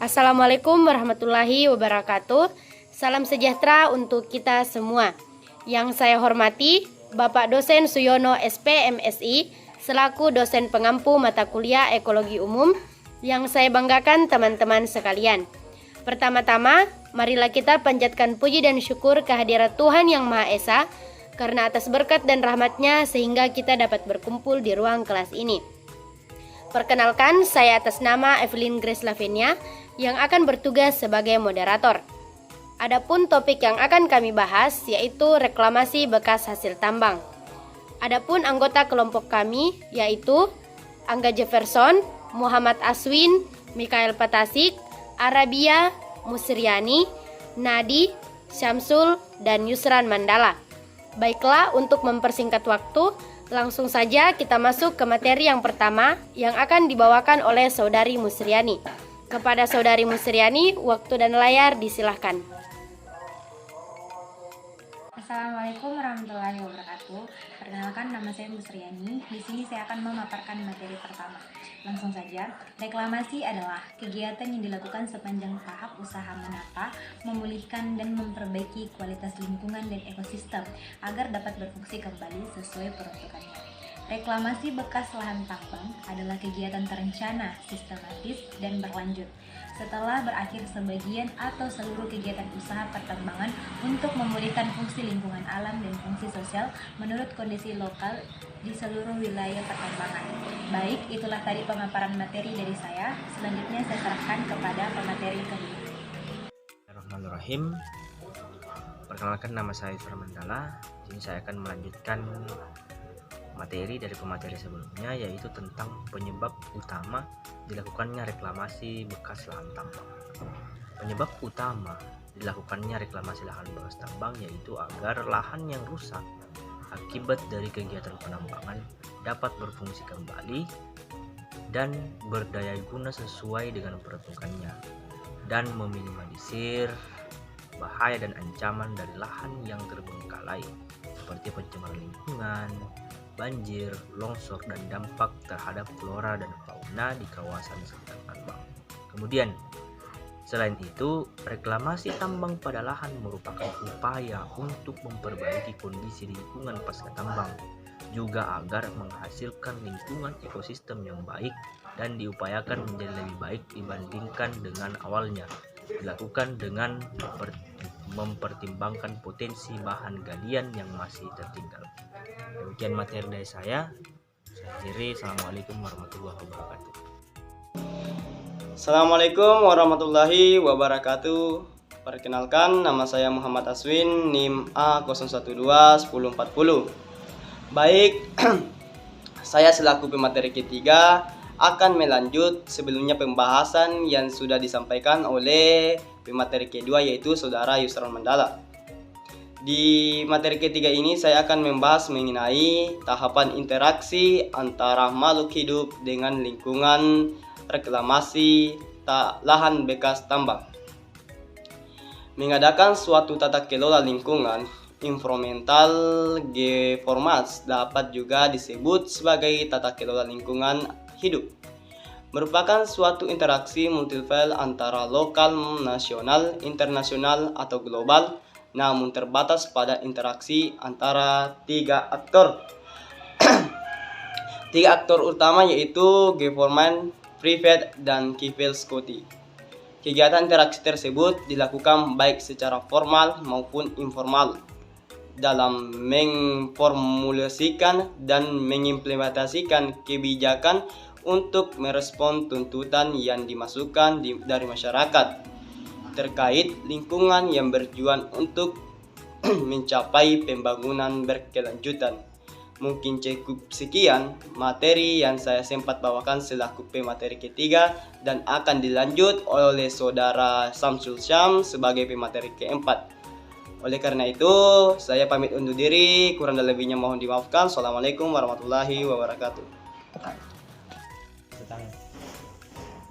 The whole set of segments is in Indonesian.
Assalamualaikum warahmatullahi wabarakatuh. Salam sejahtera untuk kita semua. Yang saya hormati Bapak Dosen Suyono SPMSI selaku dosen pengampu mata kuliah Ekologi Umum. Yang saya banggakan teman-teman sekalian. Pertama-tama, marilah kita panjatkan puji dan syukur kehadirat Tuhan Yang Maha Esa karena atas berkat dan rahmat-Nya sehingga kita dapat berkumpul di ruang kelas ini. Perkenalkan, saya atas nama Evelyn Grace Lavenia yang akan bertugas sebagai moderator. Adapun topik yang akan kami bahas yaitu reklamasi bekas hasil tambang. Adapun anggota kelompok kami yaitu Angga Jefferson, Muhammad Aswin, Mikael Patasik, Arabia, Musriani, Nadi, Syamsul, dan Yusran Mandala. Baiklah, untuk mempersingkat waktu, langsung saja kita masuk ke materi yang pertama yang akan dibawakan oleh Saudari Musriani. Kepada Saudari Musriani, waktu dan layar disilahkan. Assalamualaikum warahmatullahi wabarakatuh. Perkenalkan, nama saya Musriani. Di sini saya akan memaparkan materi pertama. Langsung saja, reklamasi adalah kegiatan yang dilakukan sepanjang tahap usaha menata, memulihkan dan memperbaiki kualitas lingkungan dan ekosistem agar dapat berfungsi kembali sesuai peruntukannya. Reklamasi bekas lahan tambang adalah kegiatan terencana, sistematis, dan berlanjut setelah berakhir sebagian atau seluruh kegiatan usaha pertambangan untuk memulihkan fungsi lingkungan alam dan fungsi sosial menurut kondisi lokal di seluruh wilayah pertambangan. Baik, itulah tadi pemaparan materi dari saya. Selanjutnya saya serahkan kepada pemateri kedua. Bismillahirrahmanirrahim. Perkenalkan, nama saya Yusran Mandala. Jadi saya akan melanjutkan materi dari pemateri sebelumnya, yaitu tentang penyebab utama dilakukannya reklamasi bekas lahan tambang. Penyebab utama dilakukannya reklamasi lahan bekas tambang yaitu agar lahan yang rusak akibat dari kegiatan penambangan dapat berfungsi kembali dan berdaya guna sesuai dengan peruntukannya, dan meminimalisir bahaya dan ancaman dari lahan yang terbengkalai seperti pencemaran lingkungan, banjir, longsor, dan dampak terhadap flora dan fauna di kawasan sekitar tambang. Kemudian, selain itu, reklamasi tambang pada lahan merupakan upaya untuk memperbaiki kondisi lingkungan pasca tambang, juga agar menghasilkan lingkungan ekosistem yang baik dan diupayakan menjadi lebih baik dibandingkan dengan awalnya, dilakukan dengan mempertimbangkan potensi bahan galian yang masih tertinggal. Demikian materi dari saya. Akhiri, Assalamualaikum warahmatullahi wabarakatuh. Assalamualaikum warahmatullahi wabarakatuh. Perkenalkan, nama saya Muhammad Aswin, NIM A012-1040. Baik, saya selaku pemateri ketiga akan melanjut sebelumnya pembahasan yang sudah disampaikan oleh pemateri kedua, yaitu Saudara Yusran Mandala. Di materi ketiga ini saya akan membahas mengenai tahapan interaksi antara makhluk hidup dengan lingkungan reklamasi lahan bekas tambang. Mengadakan suatu tata kelola lingkungan environmental geoformats dapat juga disebut sebagai tata kelola lingkungan hidup. Merupakan suatu interaksi multilevel antara lokal, nasional, internasional, atau global, namun terbatas pada interaksi antara tiga aktor. Tiga aktor utama yaitu government, private, dan civil society. Kegiatan interaksi tersebut dilakukan baik secara formal maupun informal dalam mengformulasikan dan mengimplementasikan kebijakan untuk merespon tuntutan yang dimasukkan dari masyarakat terkait lingkungan yang bertujuan untuk mencapai pembangunan berkelanjutan. Mungkin cukup sekian materi yang saya sempat bawakan selaku pemateri ketiga dan akan dilanjut oleh Saudara Samsul Syam sebagai pemateri keempat. Oleh karena itu, saya pamit undur diri, kurang dan lebihnya mohon dimaafkan. Assalamualaikum warahmatullahi wabarakatuh.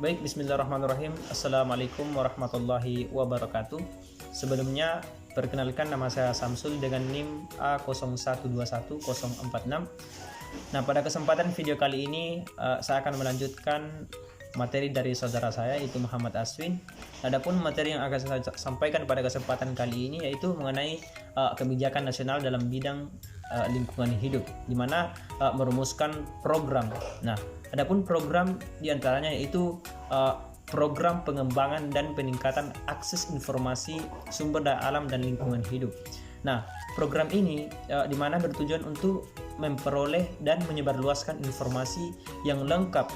Baik, bismillahirrahmanirrahim. Assalamualaikum warahmatullahi wabarakatuh. Sebelumnya, perkenalkan, nama saya Samsul dengan NIM A0121046. Nah, pada kesempatan video kali ini saya akan melanjutkan materi dari saudara saya itu Muhammad Aswin. Adapun materi yang akan saya sampaikan pada kesempatan kali ini yaitu mengenai kebijakan nasional dalam bidang lingkungan hidup, di mana merumuskan program. Nah, adapun program diantaranya yaitu program pengembangan dan peningkatan akses informasi sumber daya alam dan lingkungan hidup. Nah, program ini di mana bertujuan untuk memperoleh dan menyebarluaskan informasi yang lengkap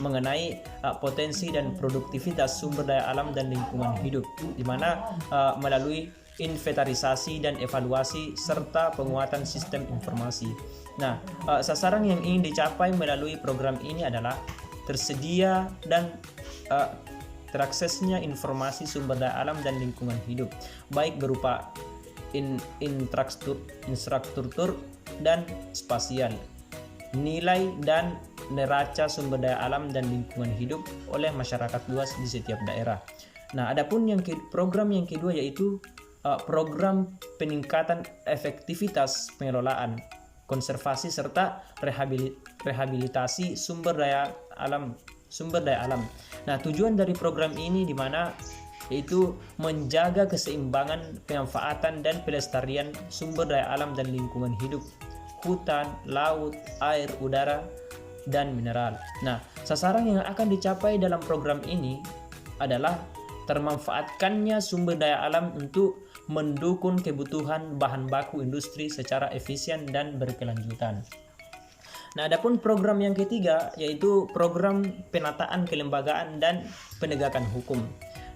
mengenai potensi dan produktivitas sumber daya alam dan lingkungan hidup, di mana melalui inventarisasi dan evaluasi serta penguatan sistem informasi. Nah, sasaran yang ingin dicapai melalui program ini adalah tersedia dan teraksesnya informasi sumber daya alam dan lingkungan hidup, baik berupa infrastruktur dan spasial, nilai dan neraca sumber daya alam dan lingkungan hidup oleh masyarakat luas di setiap daerah. Nah, adapun program yang kedua yaitu program peningkatan efektivitas pengelolaan, konservasi serta rehabilitasi sumber daya alam. Nah, tujuan dari program ini di mana yaitu menjaga keseimbangan pemanfaatan dan pelestarian sumber daya alam dan lingkungan hidup, hutan, laut, air, udara, dan mineral. Nah, sasaran yang akan dicapai dalam program ini adalah termanfaatkannya sumber daya alam untuk mendukung kebutuhan bahan baku industri secara efisien dan berkelanjutan. Nah, adapun program yang ketiga yaitu program penataan kelembagaan dan penegakan hukum.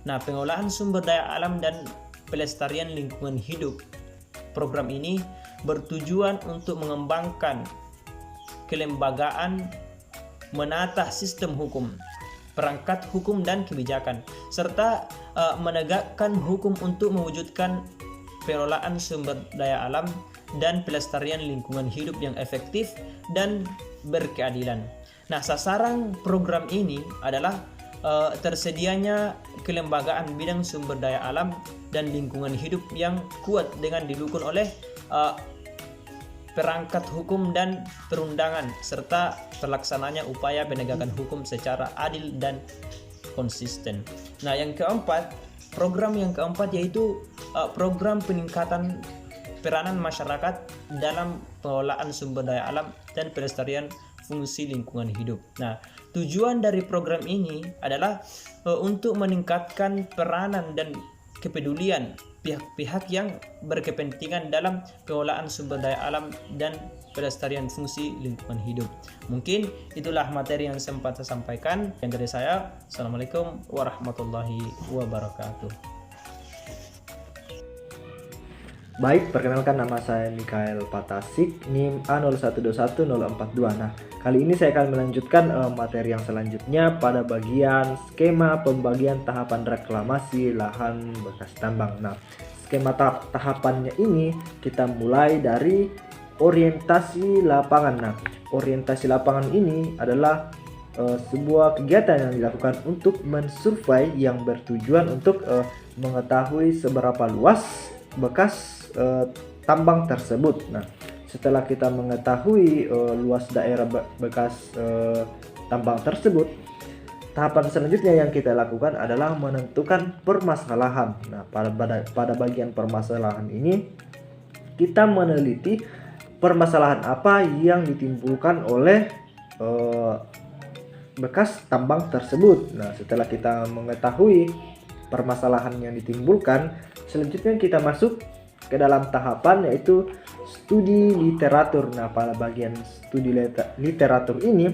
Nah, pengelolaan sumber daya alam dan pelestarian lingkungan hidup. Program ini bertujuan untuk mengembangkan kelembagaan, menata sistem hukum, perangkat hukum dan kebijakan, serta menegakkan hukum untuk mewujudkan pengelolaan sumber daya alam dan pelestarian lingkungan hidup yang efektif dan berkeadilan. Nah, sasaran program ini adalah tersedianya kelembagaan bidang sumber daya alam dan lingkungan hidup yang kuat dengan didukung oleh perangkat hukum dan perundangan serta terlaksananya upaya penegakan hukum secara adil dan konsisten. Nah, program yang keempat yaitu program peningkatan peranan masyarakat dalam pengelolaan sumber daya alam dan pelestarian fungsi lingkungan hidup. Nah, tujuan dari program ini adalah untuk meningkatkan peranan dan kepedulian pihak-pihak yang berkepentingan dalam pengelolaan sumber daya alam dan pelestarian fungsi lingkungan hidup. Mungkin itulah materi yang sempat saya sampaikan. Yang dari saya, Assalamualaikum warahmatullahi wabarakatuh. Baik, perkenalkan nama saya Mikael Patasik, NIM A0121042. Nah, kali ini saya akan melanjutkan materi yang selanjutnya pada bagian skema pembagian tahapan reklamasi lahan bekas tambang. Nah, skema tahapannya ini kita mulai dari orientasi lapangan. Nah, orientasi lapangan ini adalah sebuah kegiatan yang dilakukan untuk mensurvei yang bertujuan untuk mengetahui seberapa luas bekas tambang tersebut. Nah, setelah kita mengetahui luas daerah bekas tambang tersebut, tahapan selanjutnya yang kita lakukan adalah menentukan permasalahan. Nah, pada bagian permasalahan ini kita meneliti permasalahan apa yang ditimbulkan oleh bekas tambang tersebut. Nah, setelah kita mengetahui permasalahan yang ditimbulkan, selanjutnya kita masuk ke dalam tahapan yaitu studi literatur. Nah, pada bagian studi literatur ini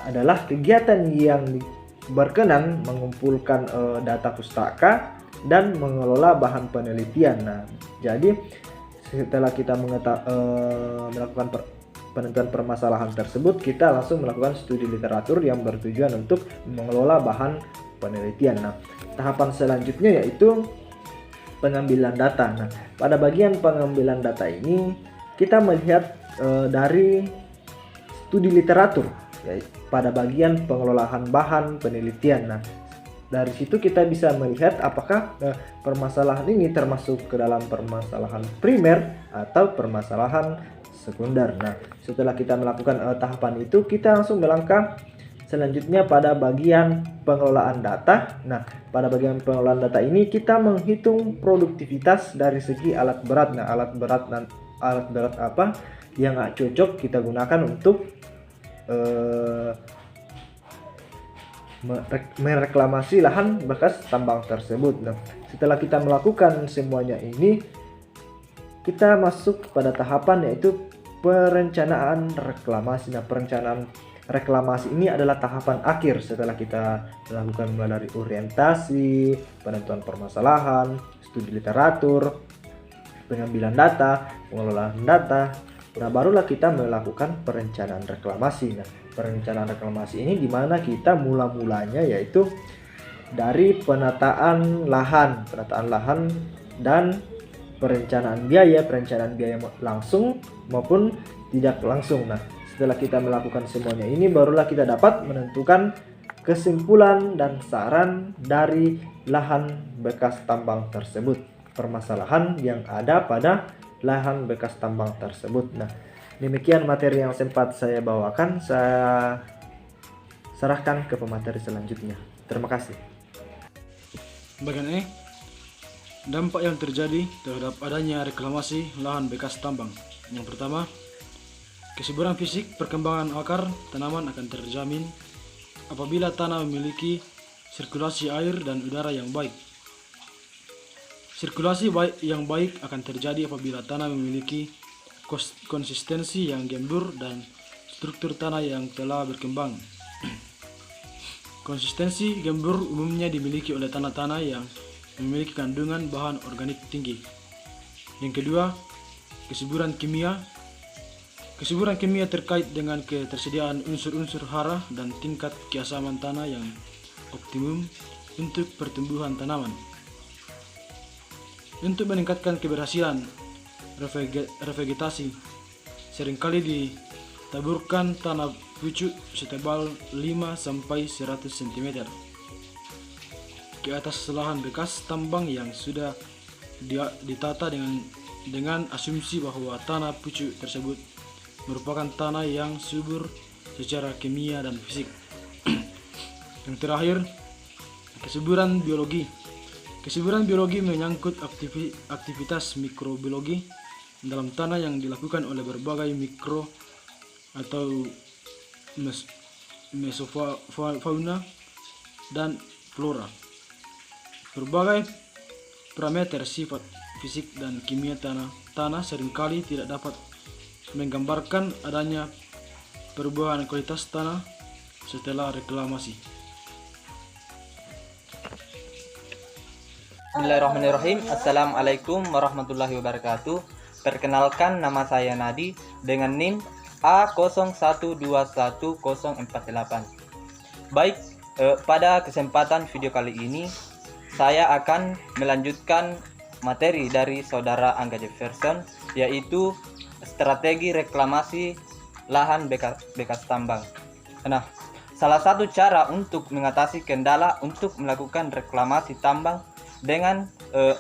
adalah kegiatan yang berkenan mengumpulkan data pustaka dan mengelola bahan penelitian. Nah, jadi setelah kita melakukan penentuan permasalahan tersebut, kita langsung melakukan studi literatur yang bertujuan untuk mengelola bahan penelitian. Nah, tahapan selanjutnya yaitu pengambilan data. Nah, pada bagian pengambilan data ini kita melihat dari studi literatur ya, pada bagian pengelolaan bahan penelitian. Nah, dari situ kita bisa melihat apakah permasalahan ini termasuk ke dalam permasalahan primer atau permasalahan sekunder. Nah, setelah kita melakukan tahapan itu, kita langsung melangkah Selanjutnya pada bagian pengelolaan data. Nah, pada bagian pengelolaan data ini kita menghitung produktivitas dari segi alat berat. Nah, alat berat apa yang cocok kita gunakan untuk mereklamasi lahan bekas tambang tersebut. Nah, setelah kita melakukan semuanya ini, kita masuk pada tahapan yaitu perencanaan reklamasi. Nah, perencanaan reklamasi ini adalah tahapan akhir setelah kita melakukan mulai dari orientasi, penentuan permasalahan, studi literatur, pengambilan data, pengelolaan data. Nah, barulah kita melakukan perencanaan reklamasi. Nah, perencanaan reklamasi ini dimana kita mula-mulanya yaitu dari penataan lahan dan perencanaan biaya langsung maupun tidak langsung. Nah, setelah kita melakukan semuanya ini, barulah kita dapat menentukan kesimpulan dan saran dari lahan bekas tambang tersebut, permasalahan yang ada pada lahan bekas tambang tersebut. Nah, demikian materi yang sempat saya bawakan. Saya serahkan ke pemateri selanjutnya. Terima kasih. Bagian E, dampak yang terjadi terhadap adanya reklamasi lahan bekas tambang. Yang pertama, kesuburan fisik perkembangan akar tanaman akan terjamin apabila tanah memiliki sirkulasi air dan udara yang baik. Sirkulasi yang baik akan terjadi apabila tanah memiliki konsistensi yang gembur dan struktur tanah yang telah berkembang. Konsistensi gembur umumnya dimiliki oleh tanah-tanah yang memiliki kandungan bahan organik tinggi. Yang kedua, kesuburan kimia. Kesuburan kimia terkait dengan ketersediaan unsur-unsur hara dan tingkat keasaman tanah yang optimum untuk pertumbuhan tanaman. Untuk meningkatkan keberhasilan revegetasi, seringkali ditaburkan tanah pucuk setebal 5-100 cm ke atas lahan bekas tambang yang sudah ditata dengan asumsi bahwa tanah pucuk tersebut merupakan tanah yang subur secara kimia dan fisik. Yang terakhir, kesuburan biologi. Kesuburan biologi menyangkut aktivitas mikrobiologi dalam tanah yang dilakukan oleh berbagai mikro atau mesofauna dan flora. Berbagai parameter sifat fisik dan kimia tanah seringkali tidak dapat menggambarkan adanya perubahan kualitas tanah setelah reklamasi. Bismillahirrahmanirrahim. Assalamualaikum warahmatullahi wabarakatuh. Perkenalkan, nama saya Nadi dengan NIM A01210448. Baik, pada kesempatan video kali ini saya akan melanjutkan materi dari saudara Angga Jefferson, yaitu strategi reklamasi lahan bekas tambang. Nah, salah satu cara untuk mengatasi kendala untuk melakukan reklamasi tambang dengan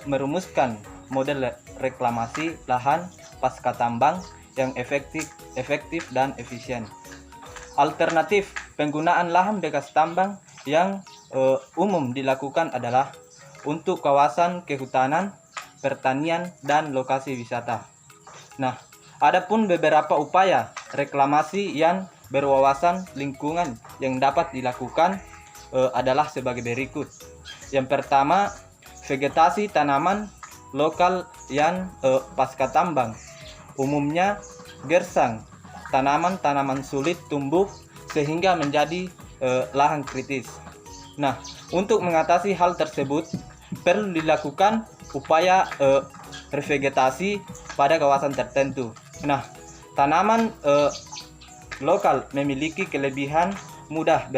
merumuskan model reklamasi lahan pasca tambang yang efektif dan efisien. Alternatif penggunaan lahan bekas tambang yang umum dilakukan adalah untuk kawasan kehutanan, pertanian, dan lokasi wisata. Nah, adapun beberapa upaya reklamasi yang berwawasan lingkungan yang dapat dilakukan adalah sebagai berikut. Yang pertama, vegetasi tanaman lokal yang pasca tambang. Umumnya gersang, tanaman-tanaman sulit tumbuh sehingga menjadi lahan kritis. Nah, untuk mengatasi hal tersebut perlu dilakukan upaya revegetasi pada kawasan tertentu. Nah, tanaman lokal memiliki kelebihan mudah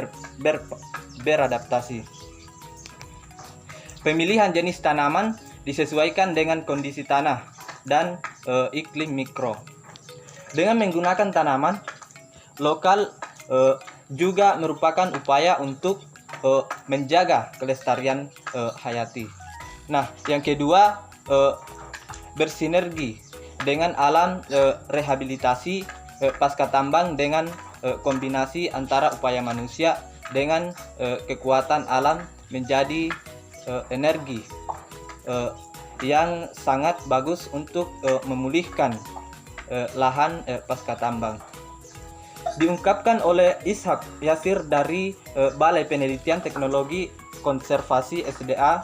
beradaptasi. Pemilihan jenis tanaman disesuaikan dengan kondisi tanah dan iklim mikro. Dengan menggunakan tanaman lokal juga merupakan upaya untuk menjaga kelestarian hayati. Nah, yang kedua, bersinergi dengan alam rehabilitasi pasca tambang dengan kombinasi antara upaya manusia dengan kekuatan alam menjadi energi yang sangat bagus untuk memulihkan lahan pasca tambang. Diungkapkan oleh Ishak Yasir dari Balai Penelitian Teknologi Konservasi SDA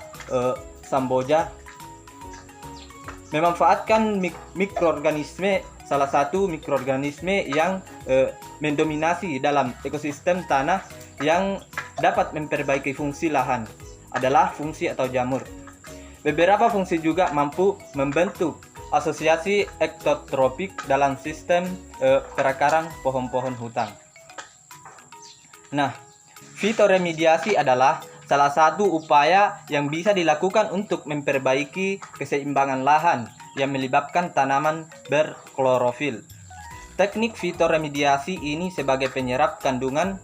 Samboja, memanfaatkan mikroorganisme. Salah satu mikroorganisme yang mendominasi dalam ekosistem tanah yang dapat memperbaiki fungsi lahan adalah fungsi atau jamur. Beberapa fungsi juga mampu membentuk asosiasi ektotropik dalam sistem perakaran pohon-pohon hutan. Nah, fitoremediasi adalah salah satu upaya yang bisa dilakukan untuk memperbaiki keseimbangan lahan yang melibatkan tanaman berklorofil. Teknik fitoremediasi ini sebagai penyerap kandungan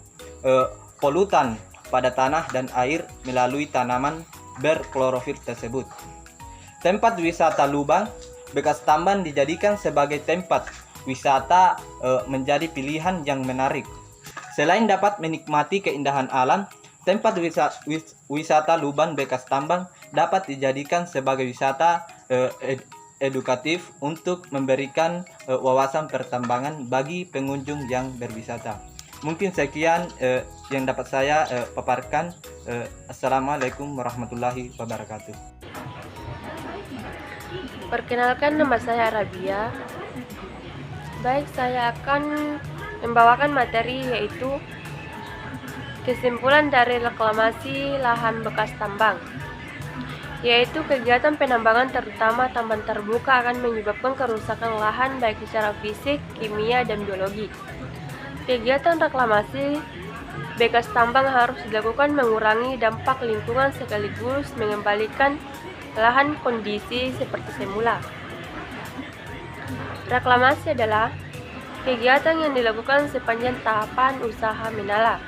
polutan pada tanah dan air melalui tanaman berklorofil tersebut. Tempat wisata lubang bekas tambang dijadikan sebagai tempat wisata menjadi pilihan yang menarik. Selain dapat menikmati keindahan alam, tempat wisata lubang bekas tambang dapat dijadikan sebagai wisata edukatif untuk memberikan wawasan pertambangan bagi pengunjung yang berwisata. Mungkin sekian yang dapat saya paparkan. Assalamualaikum warahmatullahi wabarakatuh. Perkenalkan, nama saya Rabia. Baik, saya akan membawakan materi yaitu kesimpulan dari reklamasi lahan bekas tambang, yaitu kegiatan penambangan terutama tambang terbuka akan menyebabkan kerusakan lahan baik secara fisik, kimia, dan biologi. Kegiatan reklamasi bekas tambang harus dilakukan mengurangi dampak lingkungan sekaligus mengembalikan lahan kondisi seperti semula. Reklamasi adalah kegiatan yang dilakukan sepanjang tahapan usaha menala,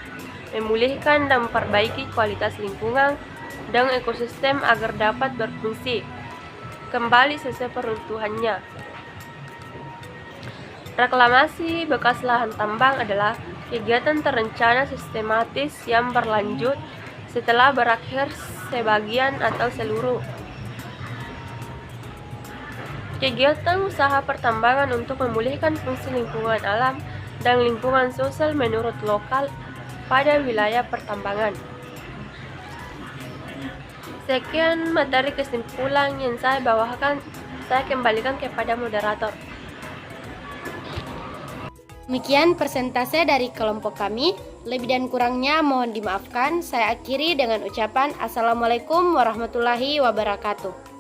memulihkan dan memperbaiki kualitas lingkungan dan ekosistem agar dapat berfungsi kembali sesuai peruntukannya. Reklamasi bekas lahan tambang adalah kegiatan terencana sistematis yang berlanjut setelah berakhir sebagian atau seluruh kegiatan usaha pertambangan untuk memulihkan fungsi lingkungan alam dan lingkungan sosial menurut lokal pada wilayah pertambangan. Sekian materi kesimpulan yang saya bawakan, saya kembalikan kepada moderator. Demikian persentase dari kelompok kami. Lebih dan kurangnya mohon dimaafkan. Saya akhiri dengan ucapan Assalamualaikum warahmatullahi wabarakatuh.